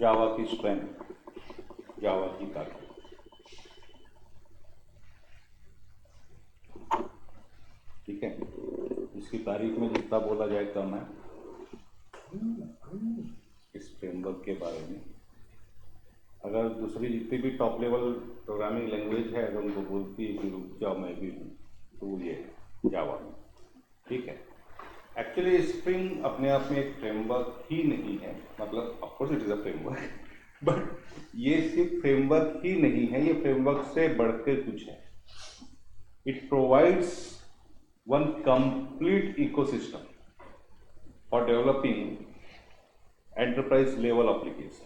जावा की स्ट्रेंथ, जावा की ताकत। ठीक है, इसकी तारीफ में जितना बोला जाए कम है इस फ्रेमवर्क के बारे में। अगर दूसरी जितनी भी टॉप लेवल प्रोग्रामिंग लैंग्वेज है अगर उनको बोलती है कि रुक जाओ मैं भी हूँ, तो ये जावा। ठीक है, एक्चुअली स्प्रिंग अपने आप में एक फ्रेमवर्क ही नहीं है, मतलब of course it is a framework but ये सिर्फ फ्रेमवर्क ही नहीं है, ये फ्रेमवर्क से बढ़कर कुछ है। It provides one complete ecosystem for developing enterprise level application.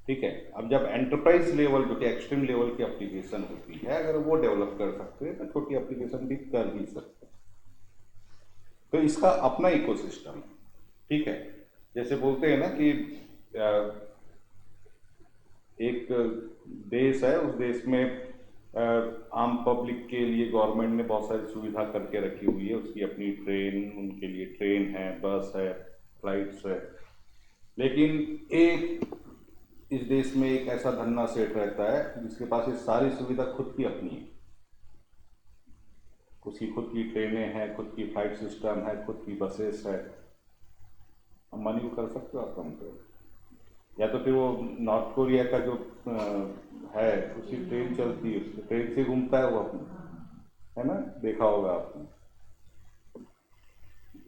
ठीक है, अब जब एंटरप्राइज लेवल जो कि एक्सट्रीम लेवल की एप्लीकेशन होती है, अगर वो डेवलप कर सकते हैं तो छोटी एप्लीकेशन भी कर ही सकते हैं। तो इसका अपना इकोसिस्टम है। ठीक है, जैसे बोलते हैं ना कि एक देश है, उस देश में आम पब्लिक के लिए गवर्नमेंट ने बहुत सारी सुविधा करके रखी हुई है, उसकी अपनी ट्रेन, उनके लिए ट्रेन है, बस है, फ्लाइट्स है। लेकिन एक इस देश में एक ऐसा धन्ना सेठ रहता है जिसके पास ये सारी सुविधा खुद की अपनी है, उसकी खुद की ट्रेनें हैं, खुद की फ्लाइट सिस्टम है, खुद की बसेस है। अंबानी को कर सकते हो आप कंपेयर, या तो फिर वो नॉर्थ कोरिया का जो है उसकी ट्रेन चलती है, उसकी ट्रेन से घूमता है वो अपनी, है ना, देखा होगा आपने।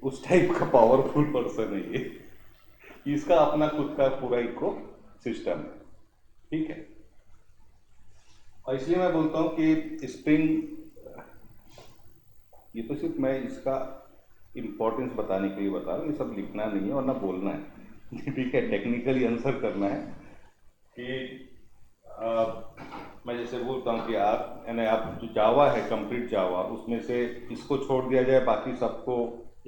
उस टाइप का पावरफुल पर्सन है ये, इसका अपना खुद का पूरा इको सिस्टम है। ठीक है, और इसलिए मैं बोलता हूं कि स्प्रिंग, ये तो सिर्फ मैं इसका इंपॉर्टेंस बताने के लिए बता रहा हूँ, ये सब लिखना नहीं है और ना बोलना है ठीक है, टेक्निकली आंसर करना है कि मैं जैसे बोलता हूँ कि आप यानी आप जो जावा है, कंप्लीट जावा, उसमें से इसको छोड़ दिया जाए, बाकी सबको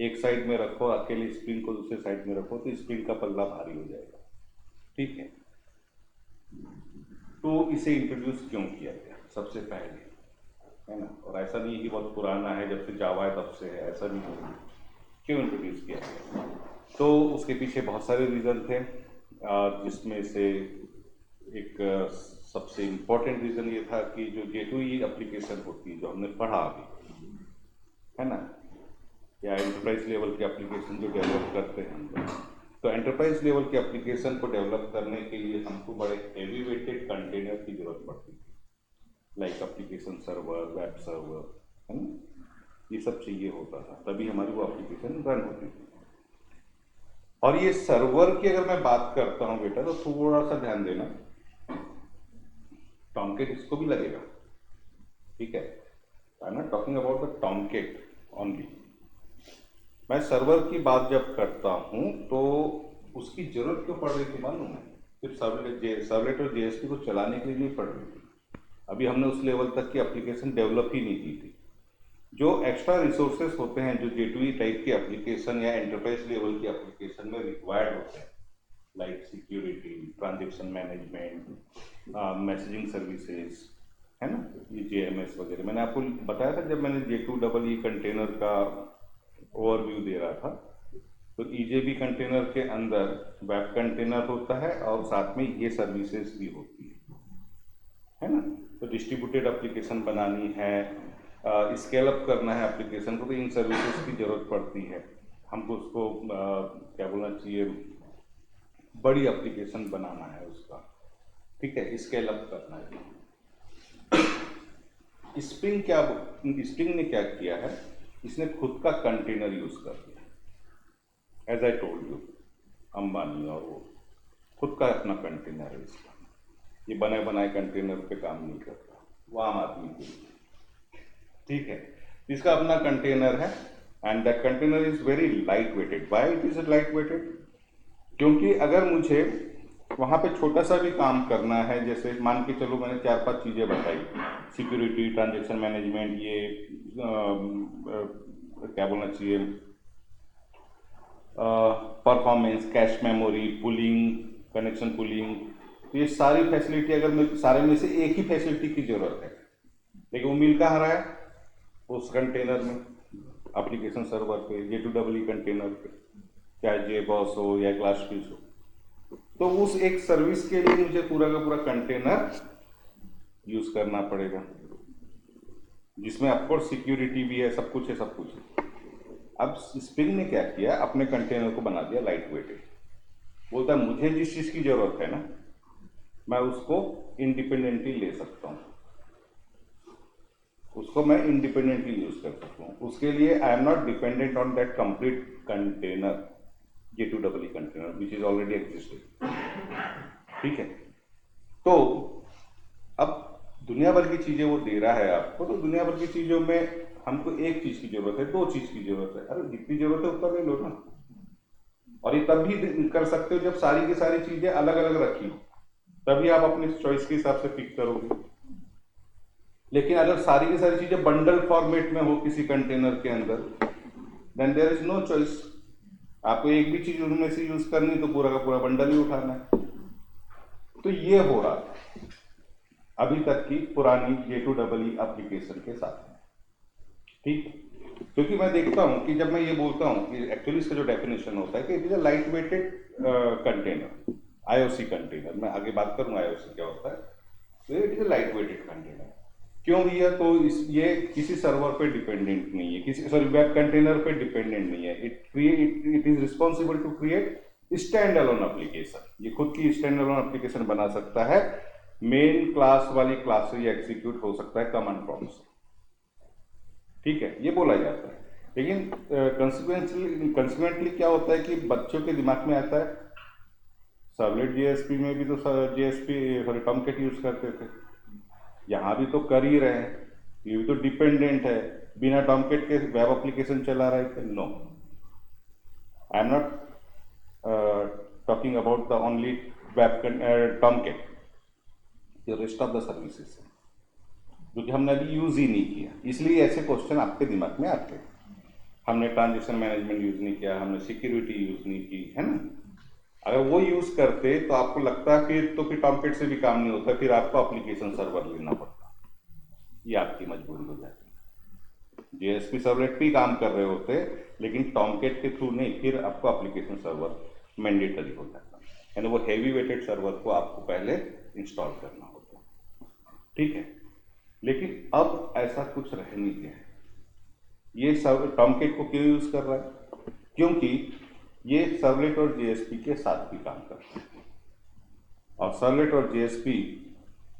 एक साइड में रखो, अकेले स्प्रिंग को दूसरे साइड में रखो, तो स्प्रिंग का पल्ला भारी हो जाएगा। ठीक है, तो इसे इंट्रोड्यूस क्यों किया गया सबसे पहले, है ना, और ऐसा नहीं कि बहुत पुराना है, जब से जावा है तब से है, ऐसा नहीं है। क्यों इंट्रोड्यूस किया गया, तो उसके पीछे बहुत सारे रीज़न थे, जिसमें से एक सबसे इम्पोर्टेंट रीज़न ये था कि जो J2EE एप्लीकेशन होती है, जो हमने पढ़ा अभी, है ना, या एंटरप्राइज लेवल की एप्लीकेशन जो डेवलप करते हैं हम लोग, तो एंटरप्राइज लेवल के एप्लीकेशन को डेवलप करने के लिए हमको बड़े हेवी वेटेड कंटेनर की जरूरत पड़ती थी, like application server, web server, है ना, ये सब चाहिए होता था, तभी हमारी वो एप्लीकेशन रन होती थी। और ये सर्वर की अगर मैं बात करता हूँ बेटा, तो थोड़ा सा ध्यान देना, टॉमकेट इसको भी लगेगा। ठीक है, आई am not talking about the Tomcat only. मैं सर्वर की बात जब करता हूं तो उसकी जरूरत क्यों पड़ रही थी मालूम है, सिर्फ सर्वलेट और जेएसपी को चलाने के लिए नहीं पड़ रही थी, अभी हमने उस लेवल तक की एप्लीकेशन डेवलप ही नहीं की थी। जो एक्स्ट्रा रिसोर्सेस होते हैं जो J2EE टाइप की एप्लीकेशन या एंटरप्राइज लेवल की एप्लीकेशन में रिक्वायर्ड होते हैं, like security, transaction management, messaging services, है ना, ये JMS वगैरह, मैंने आपको बताया था जब मैंने J2EE कंटेनर का ओवरव्यू दे रहा था। तो EJB कंटेनर के अंदर वेब कंटेनर होता है और साथ में ये सर्विसेज भी होती है ना, तो डिस्ट्रीब्यूटेड एप्लीकेशन बनानी है, स्केल अप करना है एप्लीकेशन को, तो इन सर्विसेज की जरूरत पड़ती है हमको, उसको क्या बोलना चाहिए, बड़ी एप्लीकेशन बनाना है उसका। ठीक है, स्केल अप करना है। स्प्रिंग ने क्या किया है, इसने खुद का कंटेनर यूज कर दिया। As I told you, Ambani और वो खुद का अपना कंटेनर है इसका, ये बने बनाए कंटेनर पे काम नहीं करता, वो आम आदमी के लिए। ठीक है, इसका अपना कंटेनर है and that container is very light weighted. Why it is light weighted, क्योंकि अगर मुझे वहाँ पे छोटा सा भी काम करना है, जैसे मान के चलो मैंने 4-5 चीज़ें बताई, सिक्योरिटी, ट्रांजेक्शन मैनेजमेंट, ये क्या बोलना चाहिए, performance, cache memory, pulling, connection pulling, तो ये सारी फैसिलिटी अगर मैं सारे में से एक ही फैसिलिटी की जरूरत है, लेकिन वो मिल कहाँ रहा है, उस कंटेनर में, एप्लीकेशन सर्वर पे, J2EE कंटेनर पे, चाहे JBoss हो या ग्लासफिश हो। तो उस एक सर्विस के लिए मुझे पूरा का पूरा कंटेनर यूज करना पड़ेगा, जिसमें ऑफकोर्स सिक्योरिटी भी है, सब कुछ है, सब कुछ है। अब स्प्रिंग ने क्या किया, अपने कंटेनर को बना दिया लाइट वेटेड। बोलता है मुझे जिस चीज की जरूरत है ना, मैं उसको इंडिपेंडेंटली ले सकता हूँ, उसको मैं इंडिपेंडेंटली यूज कर सकता हूँ। उसके लिए आई am not dependent on that complete container, J2EE container which is already existing. ठीक है, तो अब दुनिया भर की चीजें वो दे रहा है आपको, तो दुनिया भर की चीजों में हमको एक चीज की जरूरत है, दो चीज की जरूरत है, अरे जितनी जरूरत है उतना ले लो ना। और ये तब भी कर सकते हो जब सारी की सारी चीजें अलग अलग रखी हो, तभी आप अपनी चॉइस के हिसाब से पिक करोगे। लेकिन अगर सारी की सारी चीजें बंडल फॉर्मेट में हो किसी कंटेनर के अंदर, then there is no choice. आपको एक भी चीज उनमें से यूज करनी तो पूरा का पूरा बंडल ही उठाना है। तो ये हो रहा था अभी तक की पुरानी J2EE एप्लीकेशन के साथ। ठीक, क्योंकि मैं देखता हूं कि जब मैं ये बोलता हूं कि एक्चुअली इसका जो डेफिनेशन होता है कि it is a light weighted container, IOC container. मैं आगे बात करूंगा आईओसी क्या होता है। तो it is a light weighted container क्यों दिया, तो ये किसी सर्वर पे डिपेंडेंट नहीं है, किसी सॉरी वेब कंटेनर पे डिपेंडेंट नहीं है। It is responsible to create stand alone application. ये खुद की स्टैंड अलोन एप्लीकेशन बना सकता है, मेन क्लास वाली क्लास से एग्जीक्यूट हो सकता है कमांड प्रॉम्प्ट से। ठीक है, ये बोला जाता है। लेकिन कंसिक्वेंटली क्या होता है कि बच्चों के दिमाग में आता है, सर्वलेट जेएसपी में भी तो जेएसपी सॉरी टॉमकेट यूज करते थे, यहाँ भी तो कर ही रहे हैं, ये भी तो डिपेंडेंट है, बिना टॉमकेट के वेब एप्लीकेशन चला रहे थे। No, I am not talking about the only web Tomcat, the rest of the services जो कि हमने अभी यूज ही नहीं किया, इसलिए ऐसे क्वेश्चन आपके दिमाग में आते हैं। हमने ट्रांजेक्शन मैनेजमेंट यूज नहीं किया, हमने सिक्योरिटी यूज नहीं की, है ना। अगर वो यूज करते तो आपको लगता है फिर टॉमकेट से भी काम नहीं होता, फिर आपको एप्लीकेशन सर्वर लेना पड़ता, ये आपकी मजबूरी हो जाती है। जेएसपी सर्वलेट भी काम कर रहे होते, लेकिन टॉमकेट के थ्रू नहीं, फिर आपको एप्लीकेशन सर्वर मैंडेटरी हो जाता, यानी वो हैवी वेटेड सर्वर को आपको पहले इंस्टॉल करना होता। ठीक है, लेकिन अब ऐसा कुछ रह नहीं गया है। ये सर्व टॉमकेट को क्यों यूज कर रहा है, क्योंकि ये सर्वलेट और जेएसपी के साथ भी काम करता है, और सर्वलेट और जेएसपी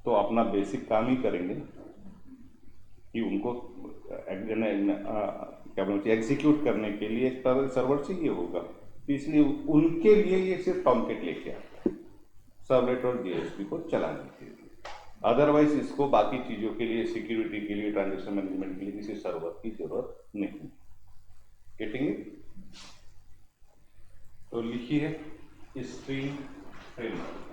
तो अपना बेसिक काम ही करेंगे कि उनको क्या बोलते हैं एग्जीक्यूट करने के लिए एक सर्वर चाहिए होगा, तो इसलिए उनके लिए ये सिर्फ टॉमकेट लेके आता है, सर्वलेट और जेएसपी को चलाने के लिए। अदरवाइज इसको बाकी चीजों के लिए, सिक्योरिटी के लिए, ट्रांजेक्शन मैनेजमेंट के लिए किसी सर्वर की जरूरत नहीं। Getting it? तो लिखिए stream framework.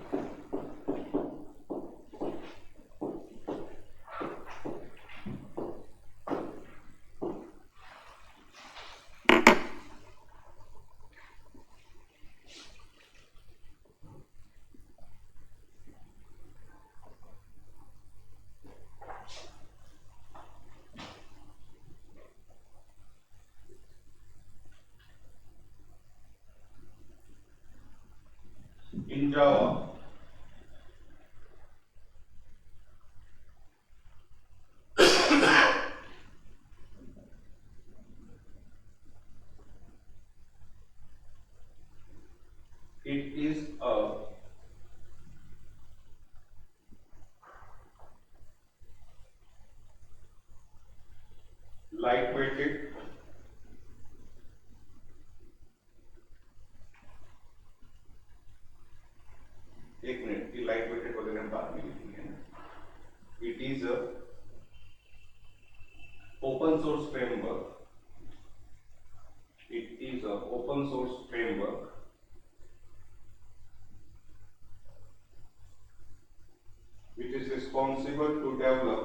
In Java, it is a lightweighted एक मिनट की लाइट वेटेड वगैरह हम बाद में लिखेंगे ना। It is a open source framework, it is a open source framework which is responsible to develop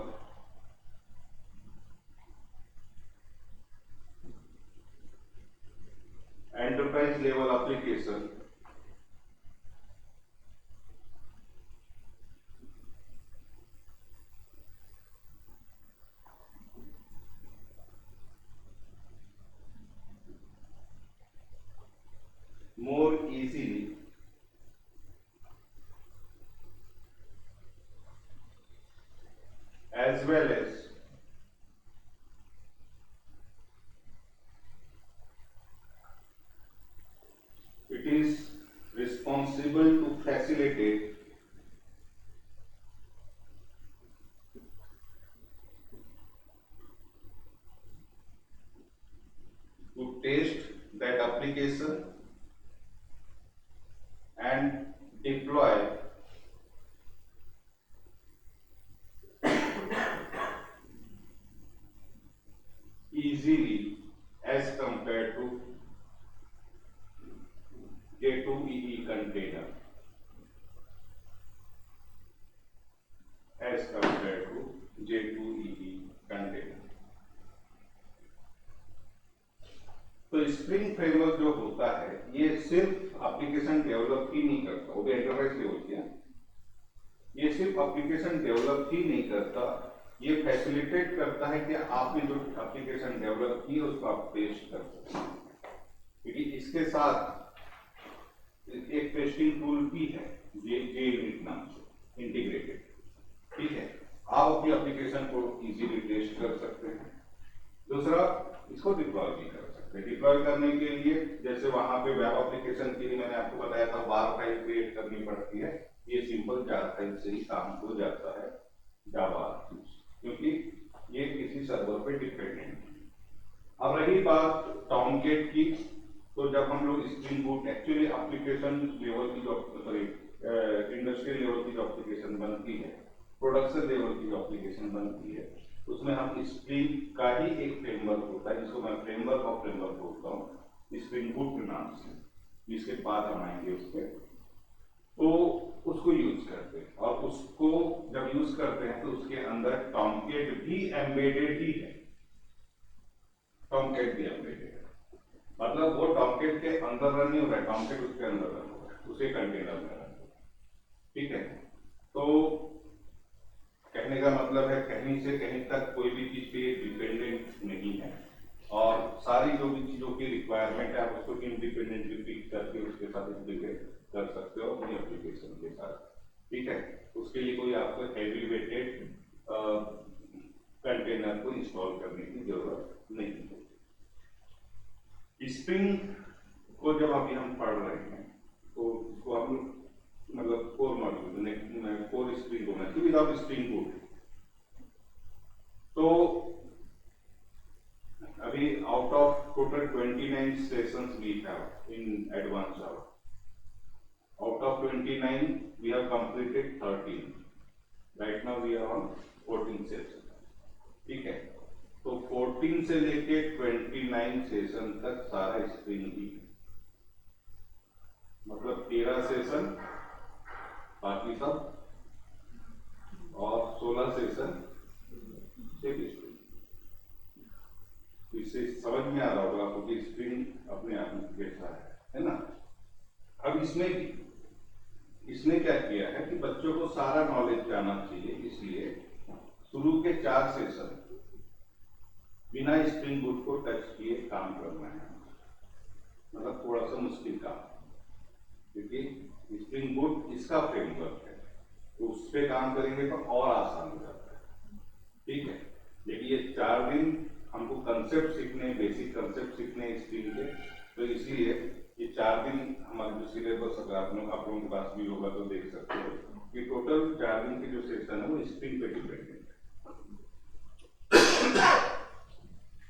enterprise level application more easily as well as it is responsible to facilitate to test that application and deploy easily as compared to J2EE container, as compared to J2EE container. तो spring framework जो होता है ये सिर्फ application develop ही नहीं करता, वो भी एंटरप्राइज लेवल की है, ये सिर्फ एप्लीकेशन डेवलप ही नहीं करता, ये फैसिलिटेट करता है कि आपने जो एप्लीकेशन डेवलप की उसको आप टेस्ट कर सकते हैं, क्योंकि इसके साथ एक टेस्टिंग टूल भी है JUnit नाम से इंटीग्रेटेड, ठीक है, आप अपनी एप्लीकेशन को इजीली टेस्ट कर सकते हैं। दूसरा, इसको डिप्लॉय भी कर सकते हैं। डिप्लॉय करने के लिए जैसे वहां पे वेब एप्लीकेशन के लिए मैंने आपको बताया था बार फाइल क्रिएट करनी पड़ती है, ये सिंपल जार फाइल से ही काम हो जाता है जावा, क्योंकि ये किसी सर्वर पे डिपेंडेंट है। अब रही बात टॉमकेट की, तो जब हम लोग spring boot actually application level की जो इंडस्ट्रियल लेवल की जो एप्लीकेशन बनती है, प्रोडक्शन लेवल की जो एप्लीकेशन बनती है, उसमें हम स्प्रिंग का ही एक फ्रेमवर्क होता है जिसको मैं फ्रेमवर्क ऑफ फ्रेमवर्क बोलता हूँ, स्प्रिंग बूट के नाम से, जिसके बाद हम आएंगे उस पर, तो उसको यूज करते हैं। और उसको जब यूज करते हैं तो उसके अंदर टॉमकेट भी एम्बेडेड ही है, टॉमकेट भी एम्बेडेड है, मतलब वो टॉमकेट के अंदर रन नहीं हो रहा है, टॉमकेट उसके अंदर रन हो रहा है, उसे कंटेनर में रन हो रहा है, ठीक है। तो कहने का मतलब है कहीं से कहीं तक कोई भी चीज पे डिपेंडेंट नहीं है, और सारी जो भी चीजों की रिक्वायरमेंट है आप उसको इंडिपेंडेंटली पिक करके उसके साथ इंटीग्रेट कर सकते हो अपनी एप्लीकेशन के साथ, ठीक है। उसके लिए कोई आपको हेवी वेटेड कंटेनर को इंस्टॉल करने की जरूरत नहीं है। स्प्रिंग को जब अभी हम पढ़ रहे हैं तो इसको हम मतलब कोर मॉड्यूल कोर स्प्रिंग होना चाहिए विदाउट स्प्रिंग बूट। तो अभी out of total 29 sessions we have in advance Java, out of 29 we have completed 13, right now we are on 14 session, ठीक है। तो 14 से लेके 29 सेशन तक सारा स्प्रिंग ही, मतलब 13 सेशन बाकी सब, और 16 सेशन सिर्फ स्प्रिंग। इससे समझ में आ रहा होगा आपको कि स्प्रिंग अपने आप में कैसा है ना। अब इसने क्या किया है कि बच्चों को सारा नॉलेज जाना चाहिए, इसलिए शुरू के 4 सेशन बिना स्प्रिंग बूट को टच किए काम करना है, मतलब थोड़ा सा मुश्किल काम, क्योंकि स्प्रिंग बूट इसका फ्रेमवर्क है, तो उस पर काम करेंगे तो और आसान हो जाता है, ठीक है। लेकिन ये 4 दिन हमको कंसेप्ट सीखने, बेसिक कंसेप्ट सीखने स्प्रिंग के, तो इसलिए ये 4 दिन हमारे जो सिलेबस अगर आप लोगों के पास भी होगा तो देख सकते हो कि टोटल 4 दिन के जो सेशन है वो स्प्रिंग पे डिपेंडेंट है,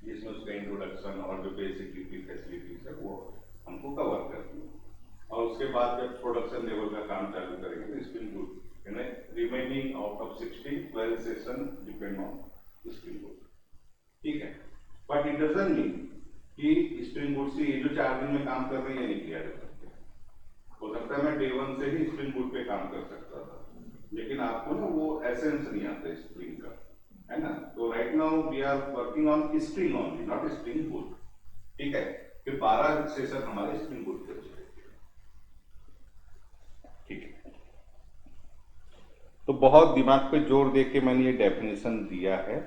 जिसमें उसका इंट्रोडक्शन और जो बेसिक फैसिलिटीज है वो हमको कवर करनी है। और उसके बाद जब प्रोडक्शन लेवल का काम चालू करेंगे तो spring boot remaining out of 16 12 session depend on spring Boot, ठीक है। बट इट डजंट मीन कि स्प्रिंग बूट से ये जो 4 दिन में काम कर रही है नहीं किया जा सकता। हो सकता है मैं डे 1 से ही स्प्रिंग बूट पे काम कर सकता था, लेकिन आपको ना वो एसेंस नहीं आता स्प्रिंग का, है ना। तो right now we are working on Spring only, not Spring Boot, ठीक है। फिर 12 सेशन हमारे स्प्रिंग बूट पे चलेंगे, ठीक है। तो बहुत दिमाग पे जोर दे के मैंने ये डेफिनेशन दिया है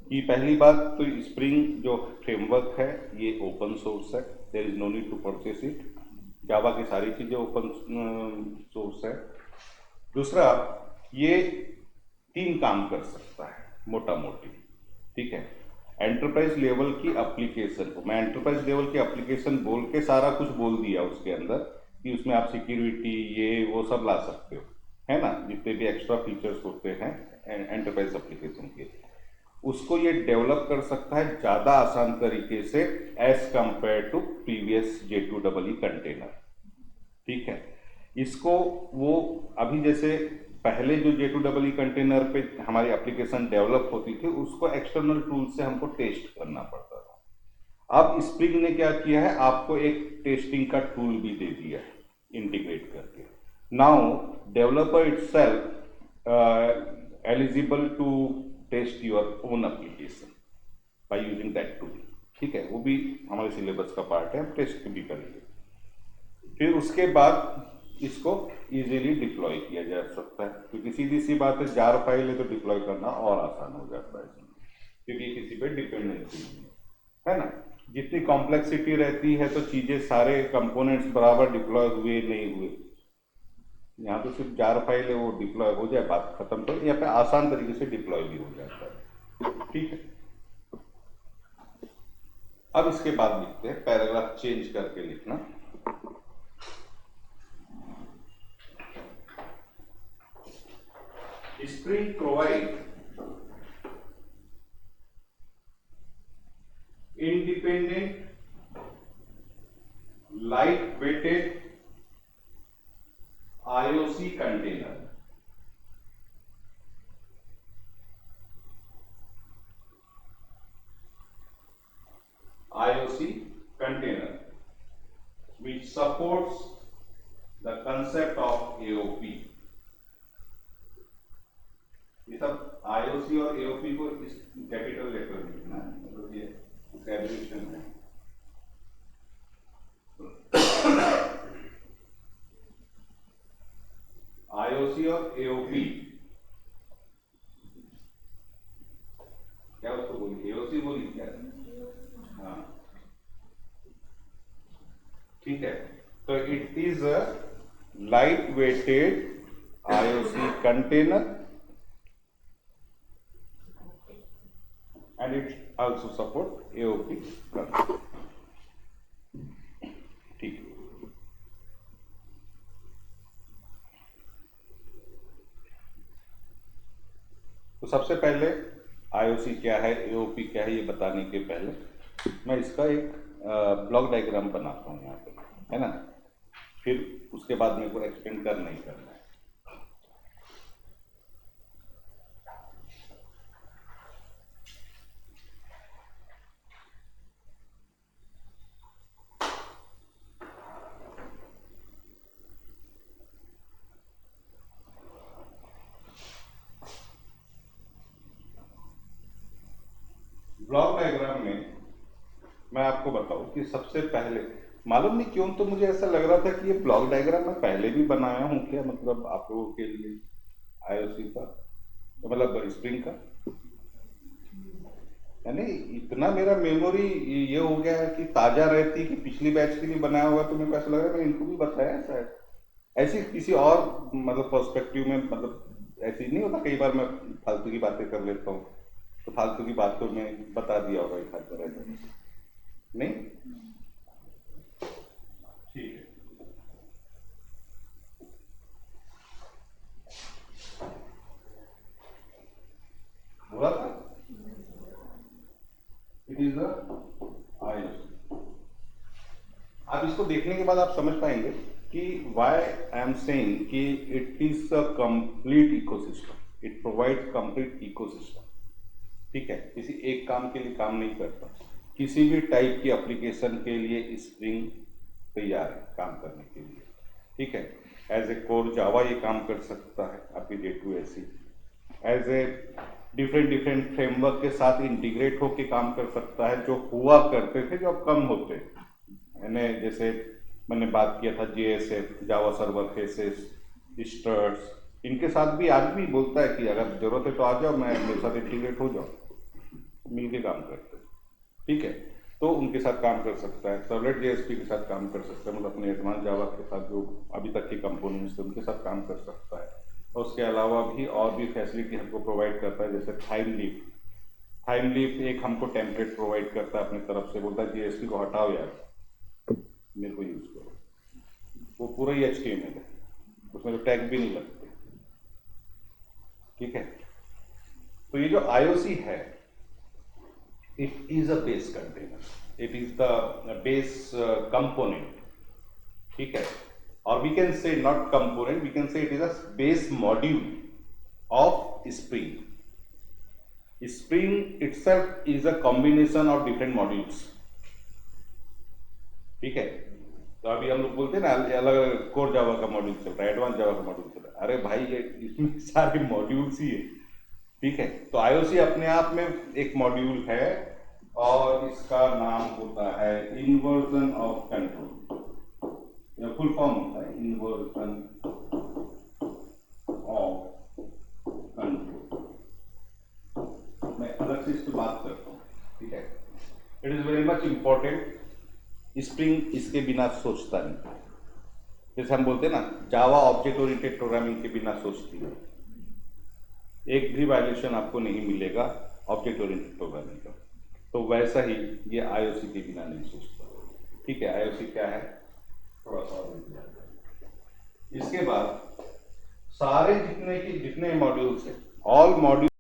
कि पहली बात तो स्प्रिंग जो फ्रेमवर्क है ये ओपन सोर्स है, there is no need to purchase it, Java की सारी चीजें ओपन सोर्स है। दूसरा, ये तीन काम कर सकता है मोटा मोटी, ठीक है। एंटरप्राइज लेवल की एप्लीकेशन को, मैं एंटरप्राइज लेवल की एप्लीकेशन बोल के सारा कुछ बोल दिया उसके अंदर कि उसमें आप सिक्योरिटी ये वो सब ला सकते हो, है ना, जितने भी एक्स्ट्रा फीचर्स होते हैं एंटरप्राइज एप्लीकेशन के, उसको ये डेवलप कर सकता है ज़्यादा आसान तरीके से as compare to previous J2EE container, ठीक है। इसको वो अभी जैसे पहले जो J2EE कंटेनर पे हमारी एप्लीकेशन डेवलप होती थी उसको एक्सटर्नल टूल से हमको टेस्ट करना पड़ता था। अब स्प्रिंग ने क्या किया है, आपको एक टेस्टिंग का टूल भी दे दिया है इंटीग्रेट करके। Now developer itself eligible to test your own application by using that tool, ठीक है। वो भी हमारे सिलेबस का पार्ट है, हम टेस्ट भी करेंगे। फिर उसके बाद इसको इजीली डिप्लॉय किया जा सकता है, क्योंकि सीधी सी बात है, जार फाइल है तो डिप्लॉय करना और आसान हो जाता है क्योंकि किसी पे डिपेंडेंसी नहीं है ना। जितनी कॉम्प्लेक्सिटी रहती है तो चीज़ें सारे कंपोनेंट्स बराबर डिप्लॉय हुए नहीं हुए, यहाँ तो सिर्फ जार फाइल है, वो डिप्लॉय हो जाए बात खत्म। तो यहाँ पे आसान तरीके से डिप्लॉय भी हो जाता है, ठीक है। अब इसके बाद लिखते हैं, पैराग्राफ चेंज करके लिखना। Spring provide independent, light-weighted IOC container. IOC container which supports the concept of AOP. ये सब IOC और AOP को इस कैपिटल लेटर में लिखना है, मतलब ये एब्रिविएशन है। IOC और AOP क्या उसको बोली, AOC बोली क्या? हाँ, ठीक है। तो it is a light weighted IOC container and it also support AOP concept, ठीक। तो सबसे पहले IOC क्या है, AOP क्या है, ये बताने के पहले मैं इसका एक ब्लॉक डायग्राम बनाता हूँ यहाँ पे, है ना। फिर उसके बाद मेरे को एक्सप्लेन करना ही करना है। ब्लॉक डायग्राम में मैं आपको बताऊं कि सबसे पहले, मालूम नहीं क्यों तो मुझे ऐसा लग रहा था कि ये ब्लॉक डायग्राम मैं पहले भी बनाया हूं क्या, मतलब आप लोगों के लिए IOC का, मतलब स्प्रिंग का, यानी इतना मेरा मेमोरी ये हो गया है कि ताजा रहती कि पिछली बैच के लिए बनाया हुआ, तो मेरे को ऐसा लग रहा है मैं इनको भी बताया शायद, ऐसी किसी और मतलब पर्सपेक्टिव में, मतलब ऐसी नहीं होता, कई बार मैं फालतू की बातें कर लेता हूँ तो फालतू की बातों में बता दिया होगा एक हाथ पर, नहीं, ठीक है। बोला था इट इज IOC। आप इसको देखने के बाद आप समझ पाएंगे कि वाई आई एम सेइंग कि it is a complete ecosystem, it provide complete ecosystem, ठीक है। किसी एक काम के लिए काम नहीं करता, किसी भी टाइप की एप्लीकेशन के लिए स्प्रिंग तैयार है काम करने के लिए, ठीक है। एज ए कोर जावा ये काम कर सकता है आपकी J2SE, as a different framework के साथ इंटीग्रेट होकर काम कर सकता है, जो हुआ करते थे जो अब कम होते हैं, यानी जैसे मैंने बात किया था JSF, जावा सर्वर फेसेस, स्टर्स, इनके साथ भी आज भी बोलता है कि अगर जरूरत है तो आ जाओ, मैं मेरे साथ इंटीग्रेट हो जाओ, मिलके काम करते हैं, ठीक है। तो उनके साथ काम कर सकता है, सर्वलेट JSP के साथ काम कर सकता है, मतलब अपने एडवांस जावा के साथ जो अभी तक के कंपोनेंट्स थे उनके साथ काम कर सकता है, और उसके अलावा भी और भी फैसिलिटी हमको प्रोवाइड करता है, जैसे टाइम लीफ एक हमको टेम्पलेट प्रोवाइड करता है अपनी तरफ से, बोलता है जीएसटी को हटाओ यार, मेरे को यूज करो। वो पूरा ही HTML है, उसमें तो टैग भी नहीं लगते। ठीक है, तो ये जो IOC है, it is a base container, it is the base component. ठीक है, और we can say not component, we can say it is a base module of Spring. Spring itself is a combination of different modules. ठीक है, तो अभी हम लोग बोलते हैं ना अलग अलग कोर जावा का मॉड्यूल चल रहा है, एडवांस जावा का मॉड्यूल चल रहा है, अरे भाई ये इसमें सारे मॉड्यूल्स ही है। ठीक है, तो IOC अपने आप में एक मॉड्यूल है और इसका नाम होता है inversion of control, full form होता है इन्वर्जन ऑफ कंट्रोल। मैं अलग से इस पर बात करता हूँ। ठीक है, it is very much important. Spring इसके बिना सोचता नहीं, जैसे हम बोलते हैं ना जावा ऑब्जेक्ट ओरिएंटेड प्रोग्रामिंग के बिना सोचती है। एक भी वायलेशन आपको नहीं मिलेगा ऑब्जेक्ट ओरिएंटेड प्रोग्रामिंग का, तो वैसा ही ये IOC के बिना नहीं सोचता। ठीक है, IOC क्या है थोड़ा सा इसके बाद सारे जितने मॉड्यूल्स हैं, ऑल मॉड्यूल